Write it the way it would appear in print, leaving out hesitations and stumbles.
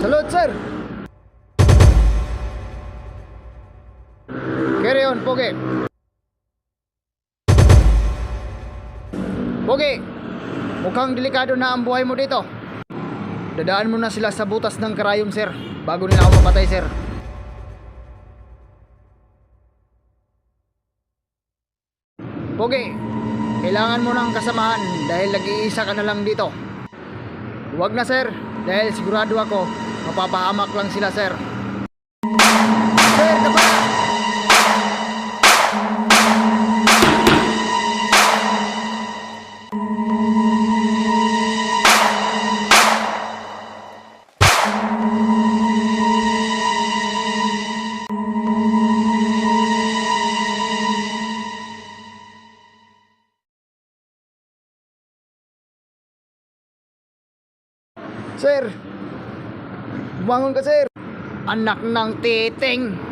Salud, sir. Carry on, Pogi. Pogi, mukhang delikado na ang buhay mo dito. Dadaan mo na sila sa butas ng karayom, sir, bago nila ako mapatay, sir. Pogi, kailangan mo ng kasamahan dahil nag-iisa ka na lang dito. Huwag na, sir, dahil sigurado ako mapapahamak lang sila, sir. Sir, tapa! Sir, bumangon ka, sir. Anak ng titing.